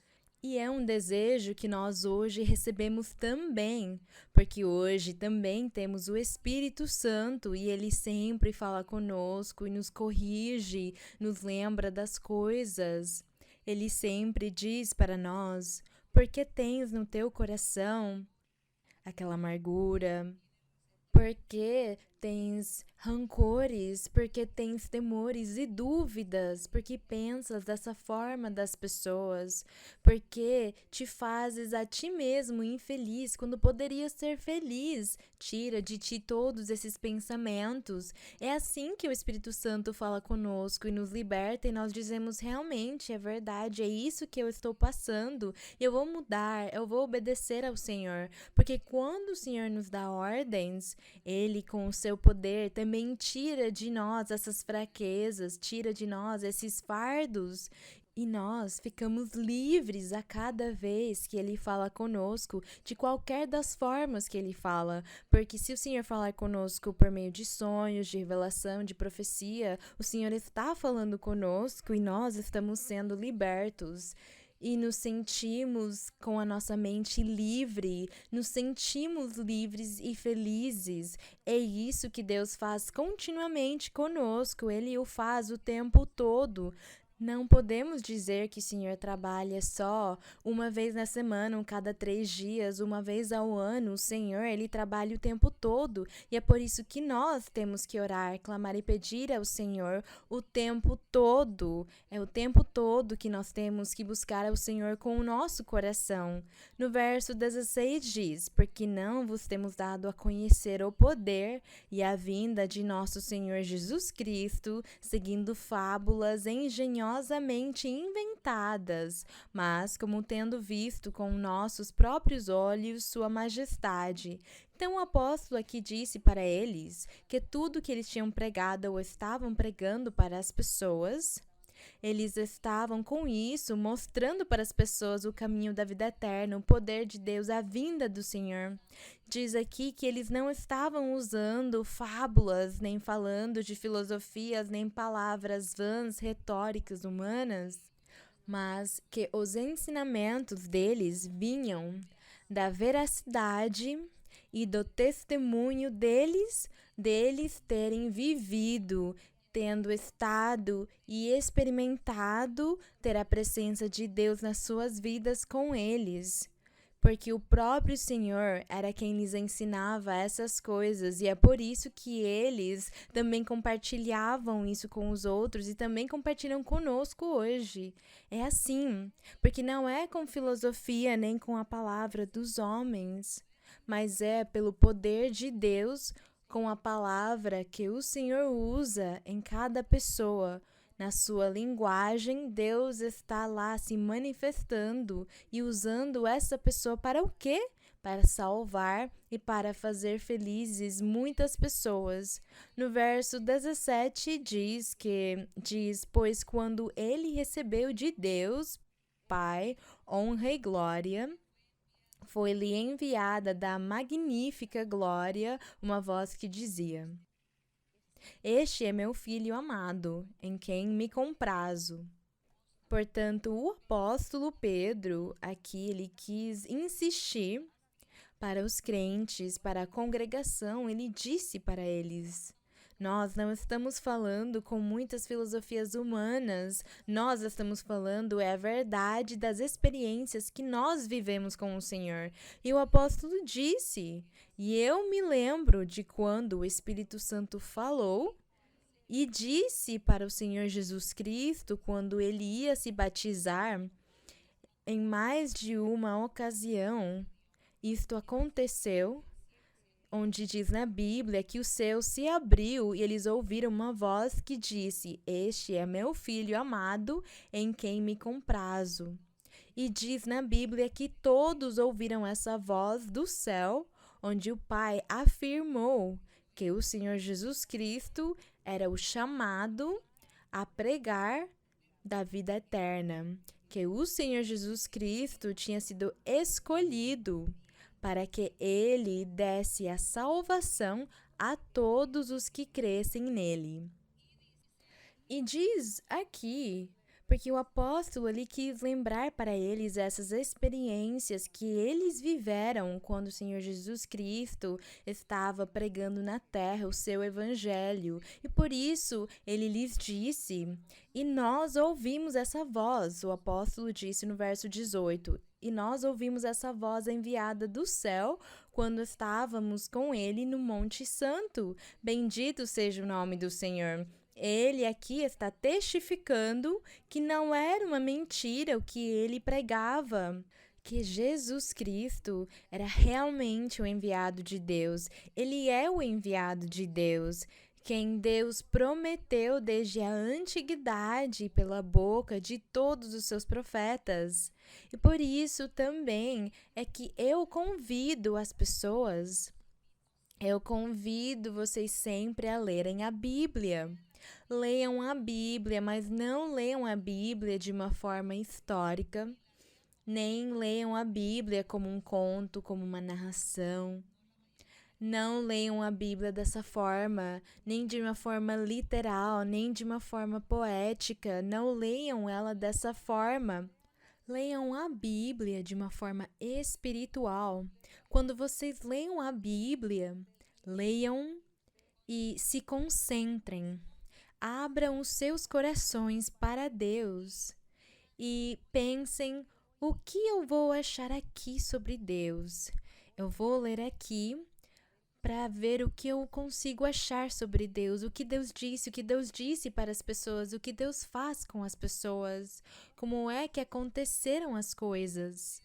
Speaker 1: E é um desejo que nós hoje recebemos também, porque hoje também temos o Espírito Santo e ele sempre fala conosco e nos corrige, nos lembra das coisas. Ele sempre diz para nós: porque tens no teu coração aquela amargura, porque tens rancores, porque tens temores e dúvidas, porque pensas dessa forma das pessoas, porque te fazes a ti mesmo infeliz quando poderias ser feliz. Tira de ti todos esses pensamentos. É assim que o Espírito Santo fala conosco e nos liberta, e nós dizemos: realmente é verdade, é isso que eu estou passando, eu vou mudar, eu vou obedecer ao Senhor, porque quando o Senhor nos dá ordens, ele, com o seu poder, também tira de nós essas fraquezas, tira de nós esses fardos. E nós ficamos livres a cada vez que Ele fala conosco, de qualquer das formas que Ele fala. Porque se o Senhor falar conosco por meio de sonhos, de revelação, de profecia, o Senhor está falando conosco e nós estamos sendo libertos. E nos sentimos com a nossa mente livre, nos sentimos livres e felizes. É isso que Deus faz continuamente conosco, Ele o faz o tempo todo. Não podemos dizer que o Senhor trabalha só uma vez na semana, cada 3 dias, uma vez ao ano. O Senhor, Ele trabalha o tempo todo. E é por isso que nós temos que orar, clamar e pedir ao Senhor o tempo todo. É o tempo todo que nós temos que buscar ao Senhor com o nosso coração. No verso 16 diz: porque não vos temos dado a conhecer o poder e a vinda de nosso Senhor Jesus Cristo, seguindo fábulas engenhosamente inventadas, mas como tendo visto com nossos próprios olhos sua majestade. Então o apóstolo aqui disse para eles que tudo que eles tinham pregado ou estavam pregando para as pessoas, eles estavam com isso mostrando para as pessoas o caminho da vida eterna, o poder de Deus, a vinda do Senhor. Diz aqui que eles não estavam usando fábulas, nem falando de filosofias, nem palavras vãs, retóricas humanas, mas que os ensinamentos deles vinham da veracidade e do testemunho deles terem vivido, tendo estado e experimentado ter a presença de Deus nas suas vidas com eles. Porque o próprio Senhor era quem lhes ensinava essas coisas, e é por isso que eles também compartilhavam isso com os outros e também compartilham conosco hoje. É assim, porque não é com filosofia nem com a palavra dos homens, mas é pelo poder de Deus, com a palavra que o Senhor usa em cada pessoa. Na sua linguagem, Deus está lá se manifestando e usando essa pessoa para o quê? Para salvar e para fazer felizes muitas pessoas. No verso 17 diz, pois quando ele recebeu de Deus, Pai, honra e glória, foi-lhe enviada da magnífica glória uma voz que dizia: este é meu filho amado, em quem me comprazo. Portanto, o apóstolo Pedro, aqui ele quis insistir para os crentes, para a congregação, ele disse para eles: nós não estamos falando com muitas filosofias humanas, nós estamos falando a verdade das experiências que nós vivemos com o Senhor. E o apóstolo disse, e eu me lembro de quando o Espírito Santo falou e disse para o Senhor Jesus Cristo, quando ele ia se batizar, em mais de uma ocasião, isto aconteceu, onde diz na Bíblia que o céu se abriu e eles ouviram uma voz que disse: Este é meu filho amado, em quem me comprazo. E diz na Bíblia que todos ouviram essa voz do céu, onde o Pai afirmou que o Senhor Jesus Cristo era o chamado a pregar da vida eterna, que o Senhor Jesus Cristo tinha sido escolhido para que ele desse a salvação a todos os que crescem nele. E diz aqui, porque o apóstolo ele quis lembrar para eles essas experiências que eles viveram quando o Senhor Jesus Cristo estava pregando na terra o seu evangelho. E por isso ele lhes disse, e nós ouvimos essa voz, o apóstolo disse no verso 18, e nós ouvimos essa voz enviada do céu quando estávamos com ele no Monte Santo. Bendito seja o nome do Senhor. Ele aqui está testificando que não era uma mentira o que ele pregava, que Jesus Cristo era realmente o enviado de Deus. Ele é o enviado de Deus, quem Deus prometeu desde a antiguidade pela boca de todos os seus profetas. E por isso também é que eu convido as pessoas, eu convido vocês sempre a lerem a Bíblia. Leiam a Bíblia, mas não leiam a Bíblia de uma forma histórica, nem leiam a Bíblia como um conto, como uma narração. Não leiam a Bíblia dessa forma, nem de uma forma literal, nem de uma forma poética. Não leiam ela dessa forma. Leiam a Bíblia de uma forma espiritual. Quando vocês leiam a Bíblia, leiam e se concentrem. Abram os seus corações para Deus e pensem: o que eu vou achar aqui sobre Deus? Eu vou ler aqui para ver o que eu consigo achar sobre Deus, o que Deus disse para as pessoas, o que Deus faz com as pessoas, como é que aconteceram as coisas.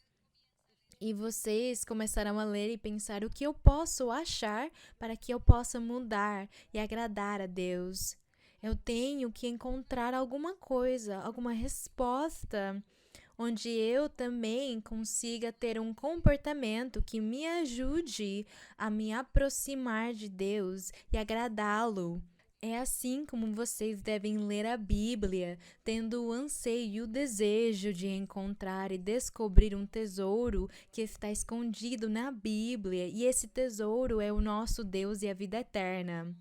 Speaker 1: E vocês começarão a ler e pensar o que eu posso achar para que eu possa mudar e agradar a Deus. Eu tenho que encontrar alguma coisa, alguma resposta, onde eu também consiga ter um comportamento que me ajude a me aproximar de Deus e agradá-lo. É assim como vocês devem ler a Bíblia, tendo o anseio e o desejo de encontrar e descobrir um tesouro que está escondido na Bíblia, e esse tesouro é o nosso Deus e a vida eterna.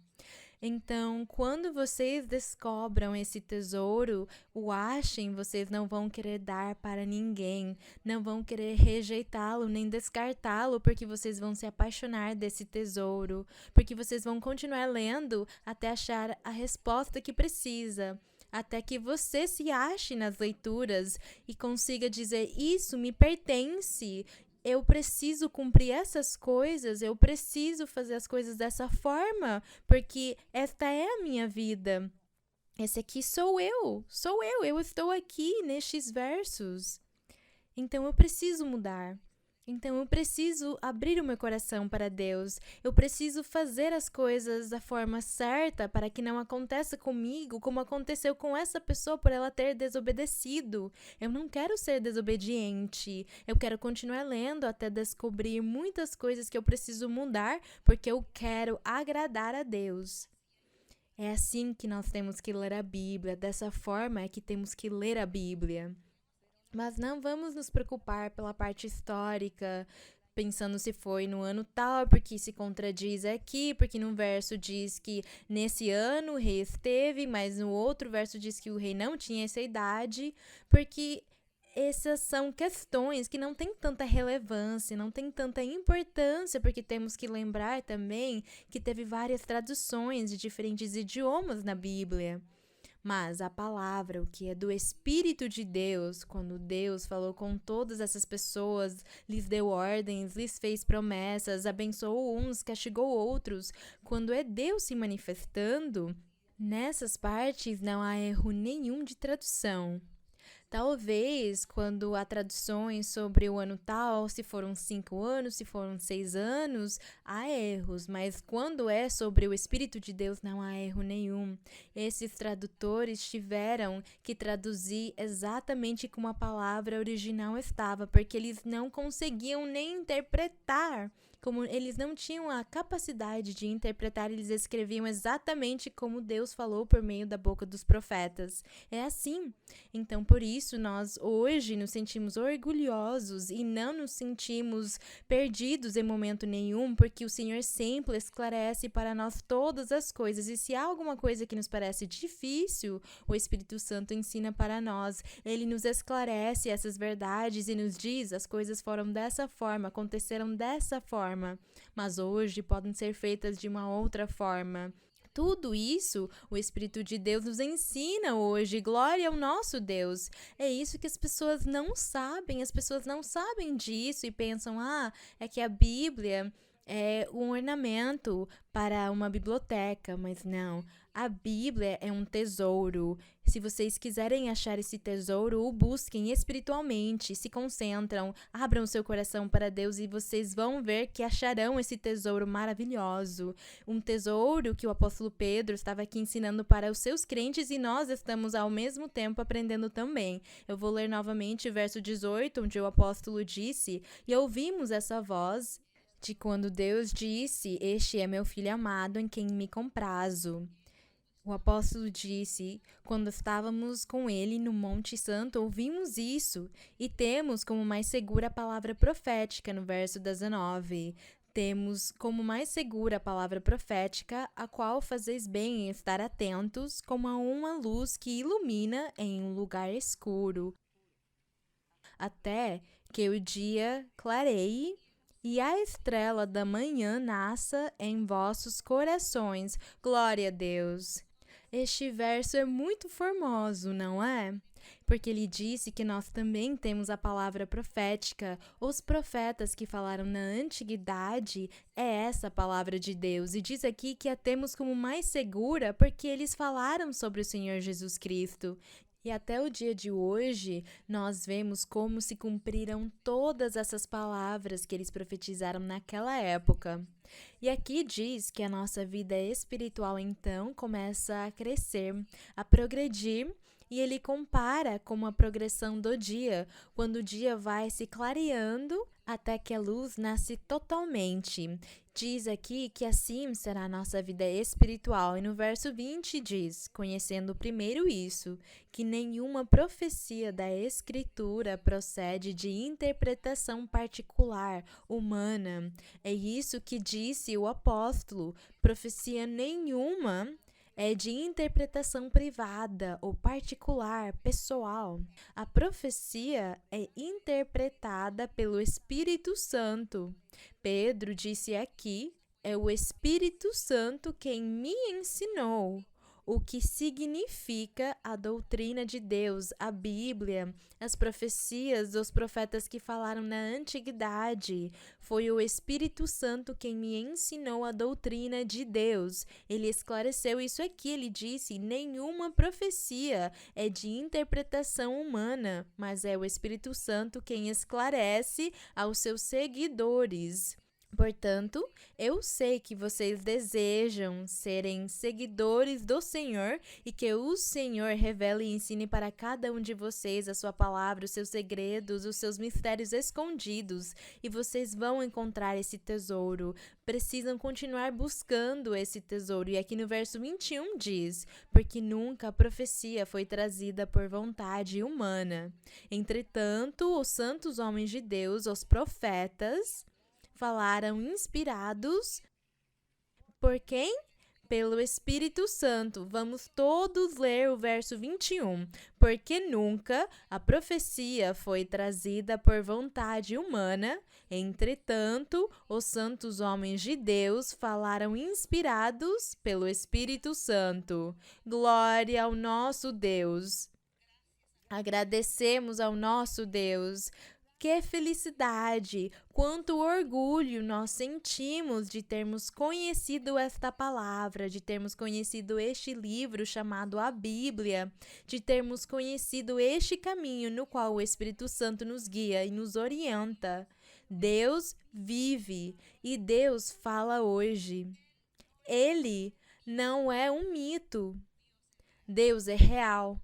Speaker 1: Então, quando vocês descobram esse tesouro, o achem, vocês não vão querer dar para ninguém, não vão querer rejeitá-lo nem descartá-lo, porque vocês vão se apaixonar desse tesouro, porque vocês vão continuar lendo até achar a resposta que precisa. Até que você se ache nas leituras e consiga dizer: isso me pertence. Eu preciso cumprir essas coisas, eu preciso fazer as coisas dessa forma, porque esta é a minha vida. Esse aqui sou eu estou aqui nestes versos. Então eu preciso mudar. Então eu preciso abrir o meu coração para Deus. Eu preciso fazer as coisas da forma certa para que não aconteça comigo como aconteceu com essa pessoa por ela ter desobedecido. Eu não quero ser desobediente. Eu quero continuar lendo até descobrir muitas coisas que eu preciso mudar porque eu quero agradar a Deus. É assim que nós temos que ler a Bíblia. Dessa forma é que temos que ler a Bíblia. Mas não vamos nos preocupar pela parte histórica, pensando se foi no ano tal, porque se contradiz aqui, porque num verso diz que nesse ano o rei esteve, mas no outro verso diz que o rei não tinha essa idade, porque essas são questões que não têm tanta relevância, não têm tanta importância, porque temos que lembrar também que teve várias traduções de diferentes idiomas na Bíblia. Mas a palavra, o que é do Espírito de Deus, quando Deus falou com todas essas pessoas, lhes deu ordens, lhes fez promessas, abençoou uns, castigou outros, quando é Deus se manifestando, nessas partes não há erro nenhum de tradução. Talvez, quando há traduções sobre o ano tal, se foram 5 anos, se foram 6 anos, há erros, mas quando é sobre o Espírito de Deus, não há erro nenhum. Esses tradutores tiveram que traduzir exatamente como a palavra original estava, porque eles não conseguiam nem interpretar. Como eles não tinham a capacidade de interpretar, eles escreviam exatamente como Deus falou por meio da boca dos profetas. É assim. Então, por isso, nós hoje nos sentimos orgulhosos e não nos sentimos perdidos em momento nenhum, porque o Senhor sempre esclarece para nós todas as coisas. E se há alguma coisa que nos parece difícil, o Espírito Santo ensina para nós. Ele nos esclarece essas verdades e nos diz: as coisas foram dessa forma, aconteceram dessa forma, mas hoje podem ser feitas de uma outra forma. Tudo isso o Espírito de Deus nos ensina hoje. Glória ao nosso Deus. É isso que as pessoas não sabem. As pessoas não sabem disso e pensam: é que a Bíblia é um ornamento para uma biblioteca. Mas não. A Bíblia é um tesouro. Se vocês quiserem achar esse tesouro, o busquem espiritualmente, se concentram, abram seu coração para Deus e vocês vão ver que acharão esse tesouro maravilhoso. Um tesouro que o apóstolo Pedro estava aqui ensinando para os seus crentes e nós estamos ao mesmo tempo aprendendo também. Eu vou ler novamente o verso 18, onde o apóstolo disse: "E ouvimos essa voz de quando Deus disse: Este é meu filho amado em quem me comprazo." O apóstolo disse: "Quando estávamos com ele no Monte Santo, ouvimos isso e temos como mais segura a palavra profética", no verso 19. Temos como mais segura a palavra profética, a qual fazeis bem em estar atentos, como a uma luz que ilumina em um lugar escuro, até que o dia clareie e a estrela da manhã nasça em vossos corações. Glória a Deus! Este verso é muito formoso, não é? Porque ele disse que nós também temos a palavra profética. Os profetas que falaram na antiguidade é essa palavra de Deus. E diz aqui que a temos como mais segura porque eles falaram sobre o Senhor Jesus Cristo. E até o dia de hoje, nós vemos como se cumpriram todas essas palavras que eles profetizaram naquela época. E aqui diz que a nossa vida espiritual, então, começa a crescer, a progredir, e ele compara com a progressão do dia, quando o dia vai se clareando até que a luz nasce totalmente. Diz aqui que assim será a nossa vida espiritual. E no verso 20 diz: "Conhecendo primeiro isso, que nenhuma profecia da Escritura procede de interpretação particular, humana." É isso que disse o apóstolo. Profecia nenhuma é de interpretação privada ou particular, pessoal. A profecia é interpretada pelo Espírito Santo. Pedro disse aqui: "É o Espírito Santo quem me ensinou." O que significa a doutrina de Deus, a Bíblia, as profecias dos profetas que falaram na antiguidade. Foi o Espírito Santo quem me ensinou a doutrina de Deus. Ele esclareceu isso aqui, ele disse: "Nenhuma profecia é de interpretação humana, mas é o Espírito Santo quem esclarece aos seus seguidores." Portanto, eu sei que vocês desejam serem seguidores do Senhor e que o Senhor revele e ensine para cada um de vocês a sua palavra, os seus segredos, os seus mistérios escondidos, e vocês vão encontrar esse tesouro. Precisam continuar buscando esse tesouro. E aqui no verso 21 diz: "Porque nunca a profecia foi trazida por vontade humana. Entretanto, os santos homens de Deus, os profetas, falaram inspirados por quem? Pelo Espírito Santo." Vamos todos ler o verso 21. "Porque nunca a profecia foi trazida por vontade humana, entretanto, os santos homens de Deus falaram inspirados pelo Espírito Santo." Glória ao nosso Deus. Agradecemos ao nosso Deus. Que felicidade, quanto orgulho nós sentimos de termos conhecido esta palavra, de termos conhecido este livro chamado a Bíblia, de termos conhecido este caminho no qual o Espírito Santo nos guia e nos orienta. Deus vive e Deus fala hoje. Ele não é um mito. Deus é real.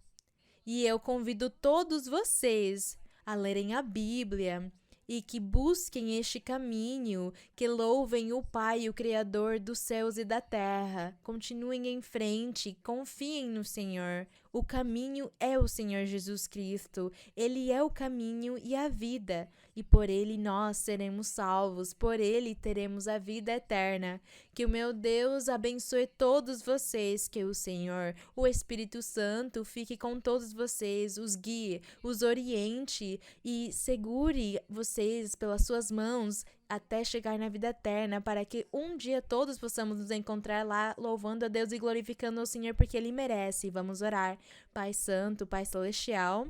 Speaker 1: E eu convido todos vocês a lerem a Bíblia e que busquem este caminho, que louvem o Pai, o Criador dos céus e da terra. Continuem em frente, confiem no Senhor. O caminho é o Senhor Jesus Cristo. Ele é o caminho e a vida. E por Ele nós seremos salvos, por Ele teremos a vida eterna. Que o meu Deus abençoe todos vocês, que o Senhor, o Espírito Santo, fique com todos vocês, os guie, os oriente e segure vocês pelas suas mãos até chegar na vida eterna, para que um dia todos possamos nos encontrar lá, louvando a Deus e glorificando ao Senhor, porque Ele merece. Vamos orar. Pai Santo, Pai Celestial,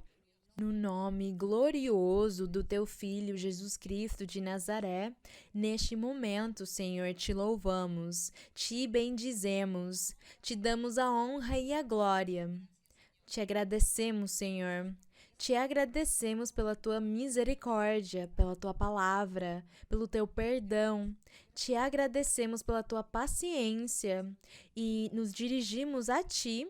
Speaker 1: no nome glorioso do Teu Filho, Jesus Cristo de Nazaré, neste momento, Senhor, Te louvamos, Te bendizemos, Te damos a honra e a glória. Te agradecemos, Senhor. Te agradecemos pela Tua misericórdia, pela Tua palavra, pelo Teu perdão. Te agradecemos pela Tua paciência e nos dirigimos a Ti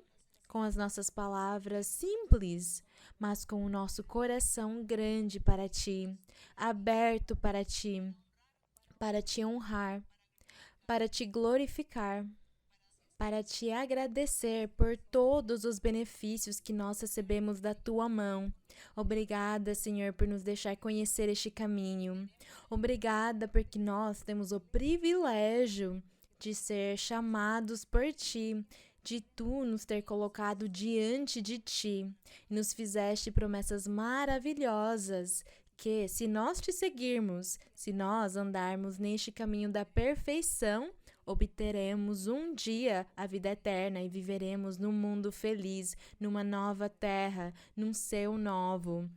Speaker 1: com as nossas palavras simples, mas com o nosso coração grande para Ti, aberto para Te honrar, para Te glorificar, para Te agradecer por todos os benefícios que nós recebemos da Tua mão. Obrigada, Senhor, por nos deixar conhecer este caminho. Obrigada porque nós temos o privilégio de ser chamados por Ti, de Tu nos ter colocado diante de Ti. Nos fizeste promessas maravilhosas que, se nós Te seguirmos, se nós andarmos neste caminho da perfeição, obteremos um dia a vida eterna e viveremos num mundo feliz, numa nova terra, num céu novo.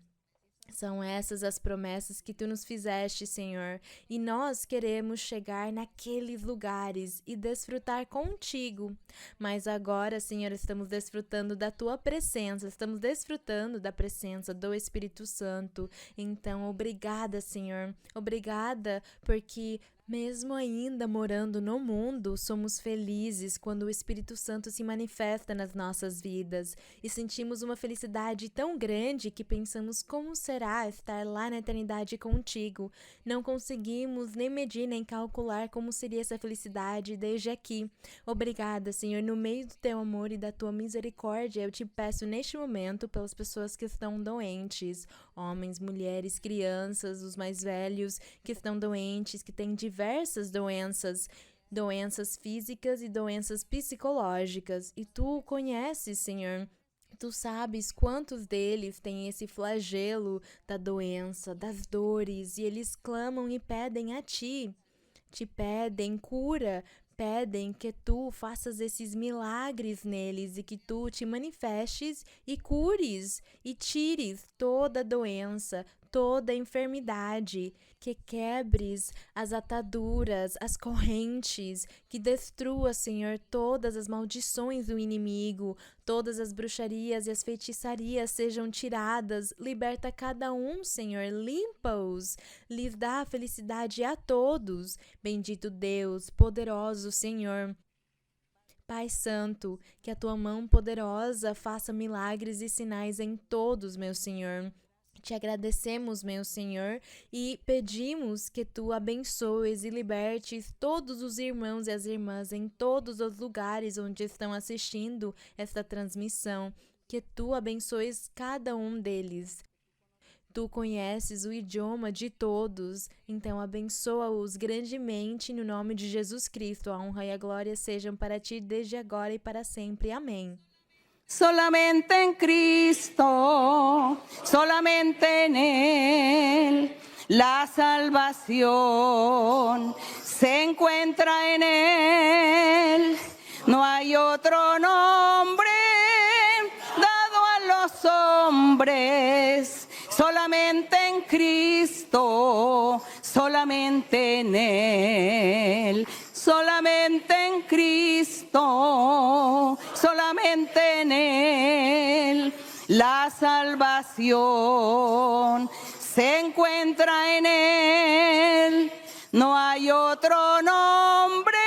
Speaker 1: São essas as promessas que Tu nos fizeste, Senhor, e nós queremos chegar naqueles lugares e desfrutar contigo. Mas agora, Senhor, estamos desfrutando da Tua presença, estamos desfrutando da presença do Espírito Santo. Então, obrigada, Senhor, obrigada porque mesmo ainda morando no mundo, somos felizes quando o Espírito Santo se manifesta nas nossas vidas e sentimos uma felicidade tão grande que pensamos como será estar lá na eternidade contigo. Não conseguimos nem medir nem calcular como seria essa felicidade desde aqui. Obrigada, Senhor, no meio do Teu amor e da Tua misericórdia, eu Te peço neste momento pelas pessoas que estão doentes, homens, mulheres, crianças, os mais velhos que estão doentes, que têm diversas doenças físicas e doenças psicológicas. E Tu conheces, Senhor. Tu sabes quantos deles têm esse flagelo da doença, das dores, e eles clamam e pedem a Ti. Te pedem cura, pedem que Tu faças esses milagres neles e que Tu te manifestes e cures e tires toda doença, toda enfermidade, que quebres as ataduras, as correntes, que destrua, Senhor, todas as maldições do inimigo, todas as bruxarias e as feitiçarias sejam tiradas, liberta cada um, Senhor, limpa-os, lhes dá felicidade a todos. Bendito Deus, poderoso Senhor. Pai Santo, que a Tua mão poderosa faça milagres e sinais em todos, meu Senhor. Te agradecemos, meu Senhor, e pedimos que Tu abençoes e libertes todos os irmãos e as irmãs em todos os lugares onde estão assistindo esta transmissão, que Tu abençoes cada um deles. Tu conheces o idioma de todos, então abençoa-os grandemente no nome de Jesus Cristo. A honra e a glória sejam para Ti desde agora e para sempre. Amém.
Speaker 2: Solamente en Cristo, solamente en Él, la salvación se encuentra en Él. No hay otro nombre dado a los hombres, solamente en Cristo, solamente en Él, solamente en Cristo, solamente en Él. La salvación se encuentra en Él, no hay otro nombre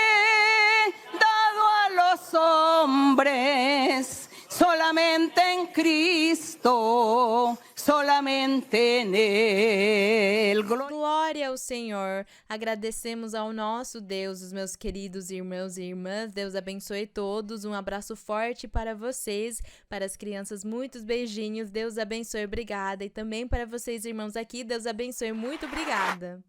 Speaker 2: dado a los hombres, solamente en Cristo, solamente en Él.
Speaker 1: Glória ao Senhor. Agradecemos ao nosso Deus, os meus queridos irmãos e irmãs. Deus abençoe todos. Um abraço forte para vocês, para as crianças, muitos beijinhos. Deus abençoe, obrigada. E também para vocês, irmãos aqui, Deus abençoe, muito obrigada.